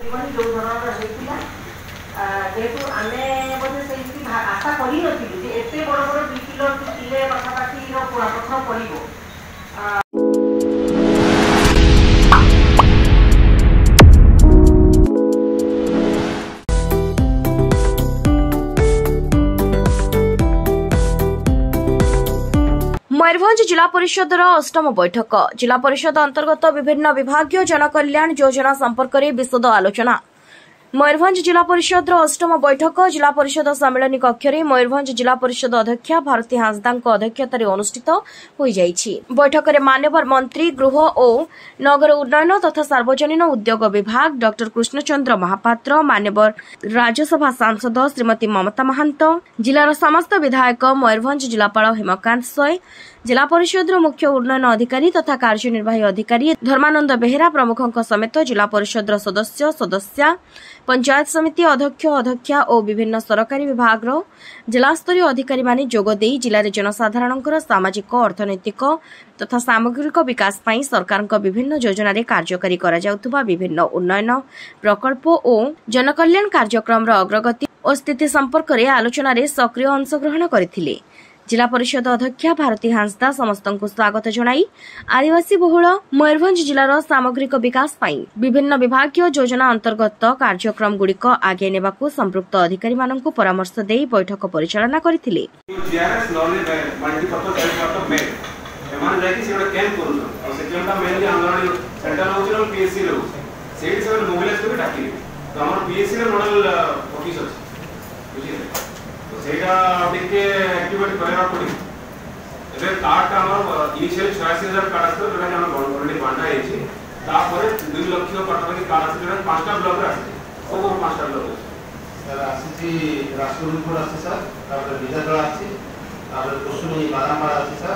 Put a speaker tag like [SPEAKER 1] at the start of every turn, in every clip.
[SPEAKER 1] जो धरण जेहेतु आम आशा कर एत बड़ बड़ 2 किलो किले पाखापाखि कुआपथ पड़ो।
[SPEAKER 2] मयूरभंज जिला परिषद अष्टम बैठक जिला परिषद अंतर्गत विभिन्न विभागीय जनकल्याण योजना संपर्क में विशद आलोचना। मयूरभंज जिला परिषद अष्टम बैठक जिला परिषद सम्मेलन कक्ष में मयूरभंज जिला परिषद अध्यक्षा भारती हांसदा अध्यक्षतार अनुष्ठित हो जाइछि। बैठक में मान्यवर मंत्री गृह और नगर उन्नयन तथा सार्वजनिक उद्योग विभाग डॉक्टर कृष्णचंद्र महापात्र, मान्यवर राज्यसभा सांसद श्रीमती ममता महांत, जिलार समस्त विधायक, मयूरभंज जिलापाल हेमकांत सोय, जिला परिषद मुख्य उन्नयन अधिकारी तथा कार्यनिर्वाही अधिकारी धर्मानंद बेहेरा प्रमुखों समेत जिला परिषद सदस्य सदस्या, पंचायत समिति अध्यक्ष अध्यक्षा और विभिन्न सरकारी विभाग जिलास्तरीय अधिकारी माने जोगदे जिले जनसाधारण सामाजिक अर्थनैतिक तथा सामग्रिक विकास पाई सरकार विभिन्न योजन कार्यकारी करा विभिन्न उन्नयन प्रकल्प और जनकल्याण कार्यक्रम अग्रगति और स्थिति संपर्क में आलोचना सक्रिय अंशग्रहण करथिले। जिला परिषद अध्यक्षा भारती हांसदा समस्त स्वागत जणाई आदिवासी बहुल मयूरभंज जिलार सामग्रिक विकास पाई विभिन्न विभागीय योजना अंतर्गत कार्यक्रम गुड़िक आगे नेबाकू संपृक्त अधिकारी मानकू परामर्श देई बैठक परिचालना करथिले।
[SPEAKER 3] एक्टिवेट करवा पड़ी कार्ड इनिशियल 86,000 कार्ड ऑलरेडी बांटा है 2 लाख पाखापाखि कार्ड आस 5टा ब्लॉक सब 5टा ब्लॉक सर आसी राजपुर आसी सर विजातला आसी कुसुमी बादामपाड़ा आसी सर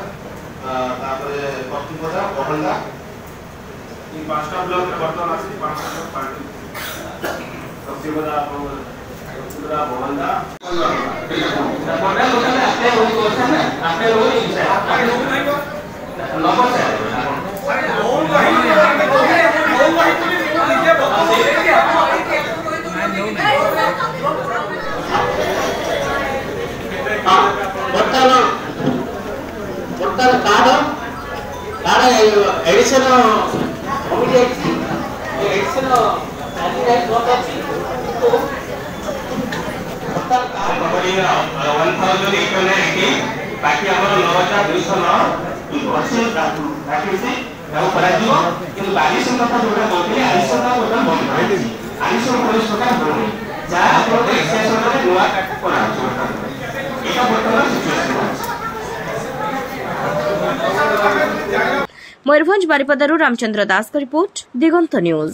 [SPEAKER 3] कप्तिपदा बहंदा 5टा ब्लॉक बर्तमान आसी 5टा पार्टी कप्तिपदा बहंदा बाकी 9,000
[SPEAKER 2] मयूरभंज बारिपदारू रामचंद्र दास का रिपोर्ट, दिगंत न्यूज।